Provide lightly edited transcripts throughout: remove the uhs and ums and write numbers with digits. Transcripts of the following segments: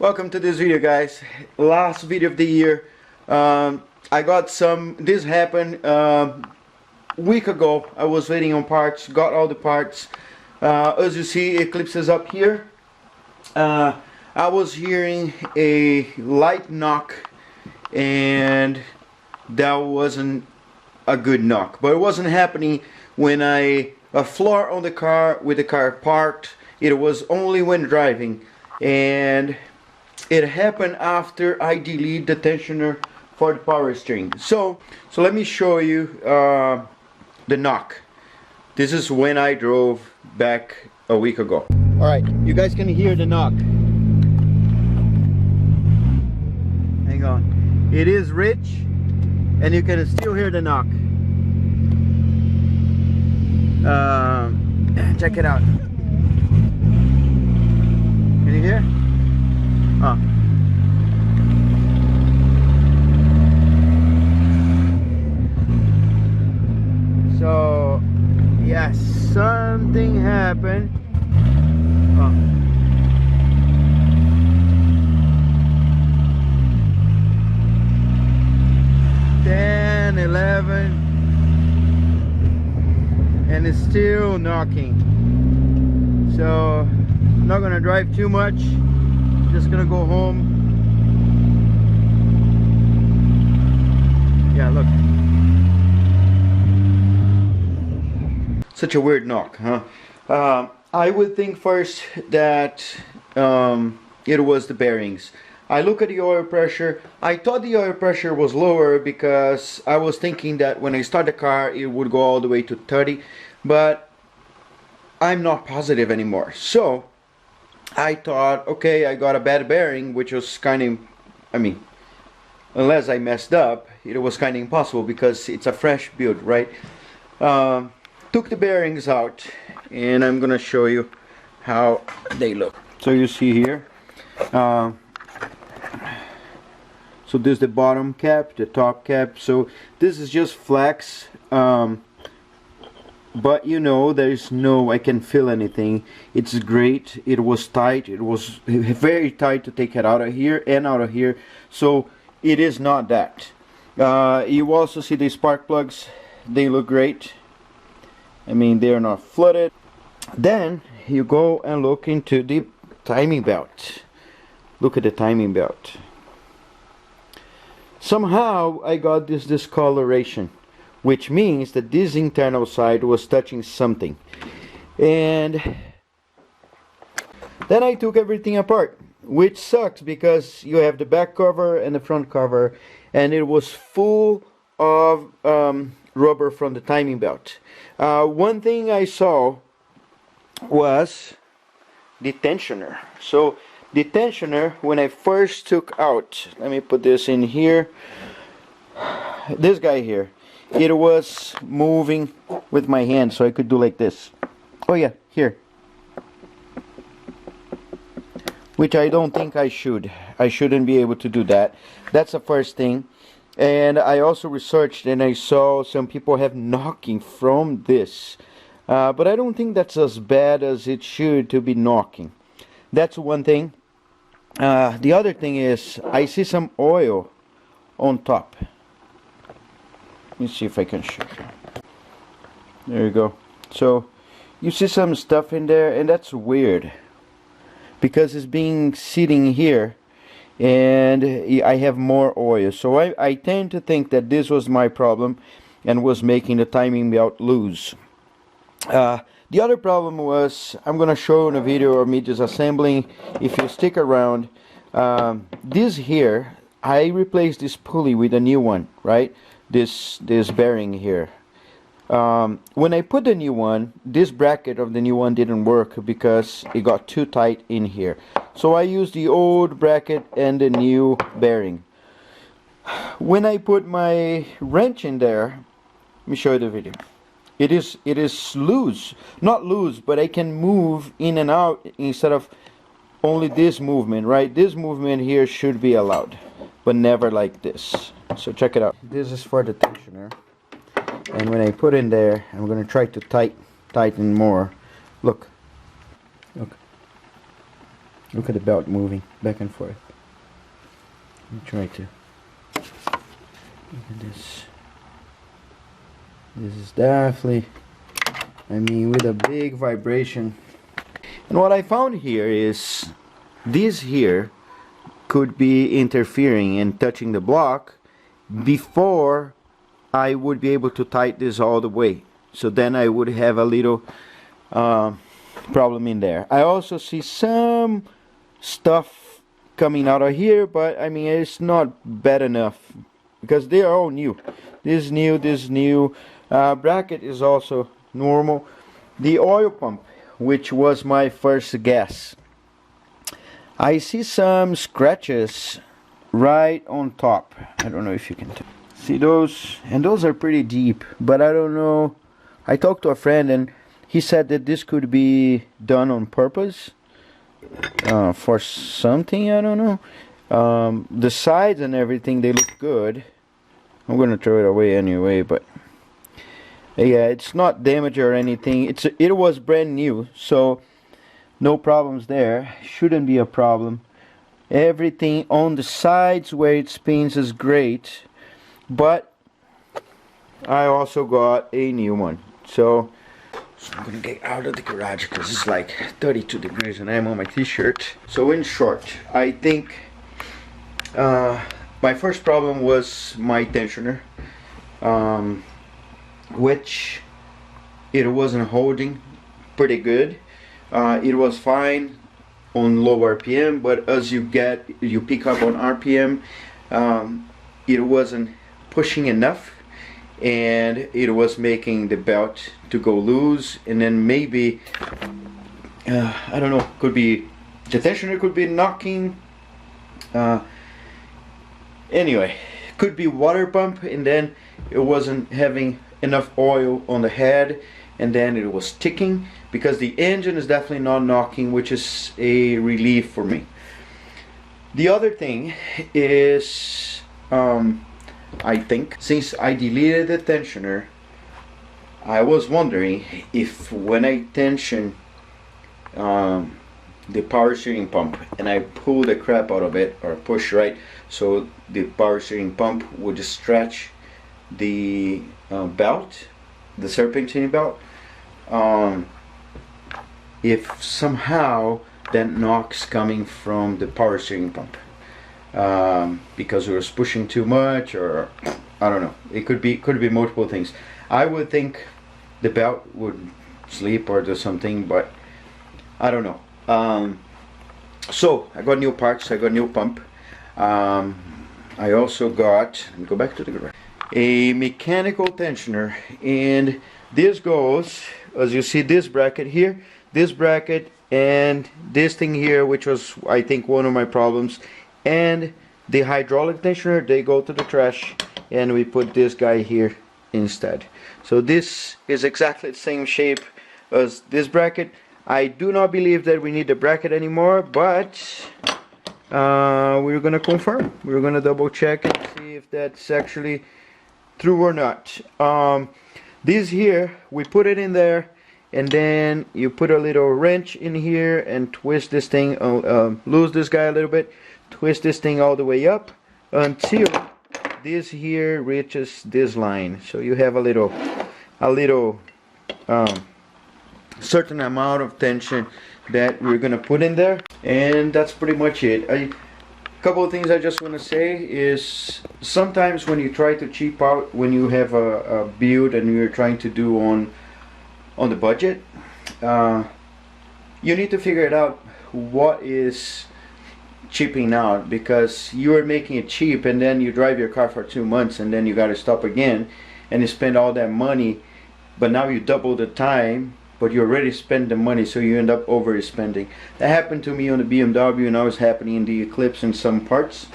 Welcome to this video, guys. Last video of the year. I got this happened week ago. I was waiting on parts, got all the parts. As you see, Eclipse is up here. I was hearing a light knock, and that wasn't a good knock, but it wasn't happening when a floor on the car with the car parked. It was only when driving, and it happened after I delete the tensioner for the power steering. So let me show you the knock. This is when I drove back a week ago. Alright, you guys can hear the knock. Hang on. It is rich, and you can still hear the knock. Check it out. Can you hear? Oh. So, yes, something happened. Oh. Ten, 11, and it's still knocking. So, I'm not gonna drive too much. Just gonna go home. Yeah, look. Such a weird knock, huh? I would think first that it was the bearings. I look at the oil pressure. I thought the oil pressure was lower because I was thinking that when I start the car it would go all the way to 30, but I'm not positive anymore. So I thought, okay, I got a bad bearing, which was kind of, I mean, unless I messed up, it was kind of impossible because it's a fresh build, right? Took the bearings out, and I'm gonna show you how they look. So you see here, so this is the bottom cap, the top cap. So this is just flex, but you know, there's no, I can feel anything. It's great. It was tight. It was very tight to take it out of here and out of here. So it is not that. You also see the spark plugs. They look great. I mean, they are not flooded. Then you go and look into the timing belt. Look at the timing belt. Somehow I got this discoloration, which means that this internal side was touching something. And then I took everything apart, which sucks because you have the back cover and the front cover, and it was full of rubber from the timing belt. One thing I saw was the tensioner. So the tensioner, when I first took out, let me put this in here, this guy here, it was moving with my hand, so I could do like this. Oh yeah, here. Which I don't think I should. I shouldn't be able to do that. That's the first thing. And I also researched, and I saw some people have knocking from this. But I don't think that's as bad as it should to be knocking. That's one thing. The other thing is, I see some oil on top. Let me see if I can show you. There you go. So you see some stuff in there, and that's weird because it's being sitting here, and I have more oil. So I tend to think that this was my problem and was making the timing belt loose. The other problem was, I'm gonna show in a video of me disassembling. If you stick around, this here, I replaced this pulley with a new one, right? This bearing here. When I put the new one, this bracket of the new one didn't work because it got too tight in here. So I used the old bracket and the new bearing. When I put my wrench in there, let me show you the video. It is loose, not loose, but I can move in and out instead of only this movement, right? This movement here should be allowed, but never like this. So check it out. This is for the tensioner. And when I put in there, I'm going to try to tighten more. Look. Look at the belt moving back and forth. Let me try to. Look at this. This is definitely, I mean, with a big vibration. And what I found here is this here could be interfering and touching the block before I would be able to tighten this all the way. So then I would have a little problem in there. I also see some stuff coming out of here, but I mean, it's not bad enough because they are all new. This is new, this is new. Bracket is also normal. The oil pump, which was my first guess, I see some scratches right on top. I don't know if you can see those, and those are pretty deep, but I don't know. I talked to a friend and he said that this could be done on purpose for something, I don't know. The sides and everything, they look good. I'm gonna throw it away anyway, but yeah, it's not damaged or anything. It was brand new, so no problems there. Shouldn't be a problem. Everything on the sides where it spins is great, but I also got a new one. So I'm gonna get out of the garage because it's like 32 degrees and I'm on my t-shirt. So in short, I think my first problem was my tensioner, which it wasn't holding pretty good. It was fine on low RPM, but as you pick up on RPM, it wasn't pushing enough, and it was making the belt to go loose. And then maybe I don't know, could be the tensioner could be knocking. Anyway, could be water pump, and then it wasn't having enough oil on the head, and then it was ticking, because the engine is definitely not knocking, which is a relief for me. The other thing is, I think since I deleted the tensioner, I was wondering if when I tension the power steering pump and I pull the crap out of it, or push right, so the power steering pump would stretch the belt, the serpentine belt, if somehow that knocks coming from the power steering pump, because it was pushing too much, or I don't know. It could be multiple things. I would think the belt would sleep or do something, but I don't know. So I got new parts. I got new pump. I also got, let me go back to the garage, a mechanical tensioner, and this goes, as you see, this bracket here, this bracket, and this thing here, which was, I think, one of my problems, and the hydraulic tensioner, they go to the trash, and we put this guy here instead. So this is exactly the same shape as this bracket. I do not believe that we need the bracket anymore, but we're gonna confirm. We're gonna double check and see if that's actually true or not. This here, we put it in there, and then you put a little wrench in here and twist this thing, loose this guy a little bit, twist this thing all the way up until this here reaches this line. So you have a little certain amount of tension that we're gonna put in there, and that's pretty much it. A couple of things I just want to say is, sometimes when you try to cheap out, when you have a build and you're trying to do on the budget, you need to figure it out what is cheaping out, because you are making it cheap and then you drive your car for 2 months and then you got to stop again and you spend all that money, but now you double the time, but you already spent the money, so you end up overspending. That happened to me on the BMW, and that was happening in the Eclipse in some parts.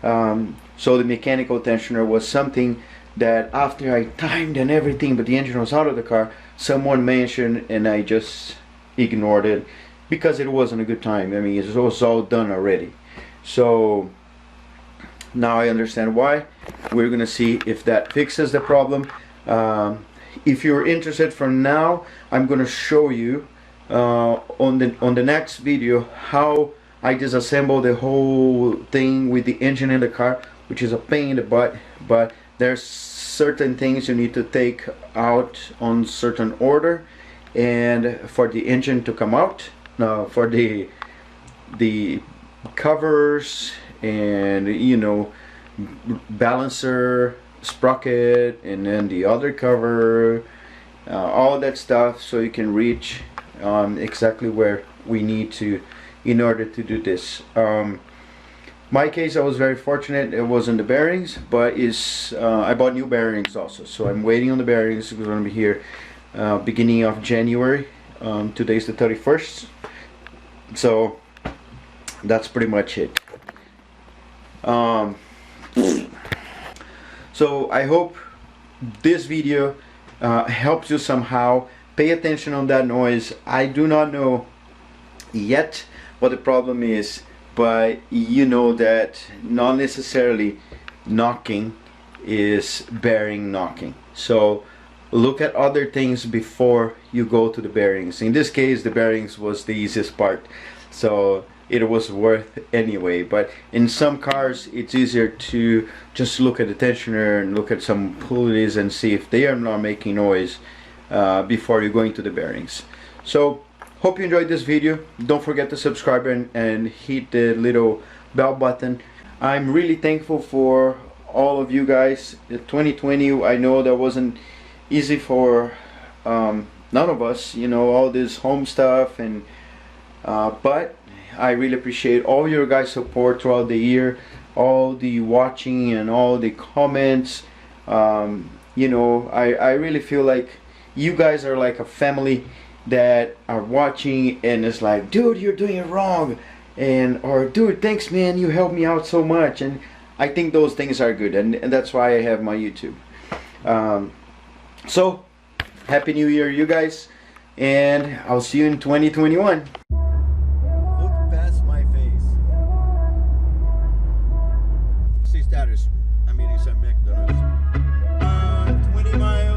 So the mechanical tensioner was something that after I timed and everything, but the engine was out of the car, someone mentioned, and I just ignored it because it wasn't a good time. I mean, it was all done already. So now I understand why. We're gonna see if that fixes the problem. If you're interested, from now I'm gonna show you on the next video how I disassembled the whole thing with the engine in the car, which is a pain in the butt, but there's certain things you need to take out on certain order, and for the engine to come out, for the covers and, you know, balancer, sprocket, and then the other cover, all that stuff, so you can reach exactly where we need to in order to do this. My case, I was very fortunate. It wasn't the bearings, but I bought new bearings also, so I'm waiting on the bearings. We're going to be here beginning of January. Today's the 31st, so that's pretty much it. So I hope this video helps you somehow. Pay attention on that noise. I do not know yet what the problem is, but you know that not necessarily knocking is bearing knocking. So look at other things before you go to the bearings. In this case, the bearings was the easiest part, so it was worth anyway. But in some cars, it's easier to just look at the tensioner and look at some pulleys and see if they are not making noise before you're going to the bearings. So hope you enjoyed this video. Don't forget to subscribe and hit the little bell button. I'm really thankful for all of you guys. 2020, I know that wasn't easy for none of us, you know, all this home stuff, and but I really appreciate all your guys' support throughout the year, all the watching and all the comments. You know, I really feel like you guys are like a family that are watching, and it's like, dude, you're doing it wrong, and or dude, thanks man, you helped me out so much. And I think those things are good, and that's why I have my YouTube. So happy new year, you guys, and I'll see you in 2021. Look past my face. See status. I'm eating some McDonald's. 20 miles.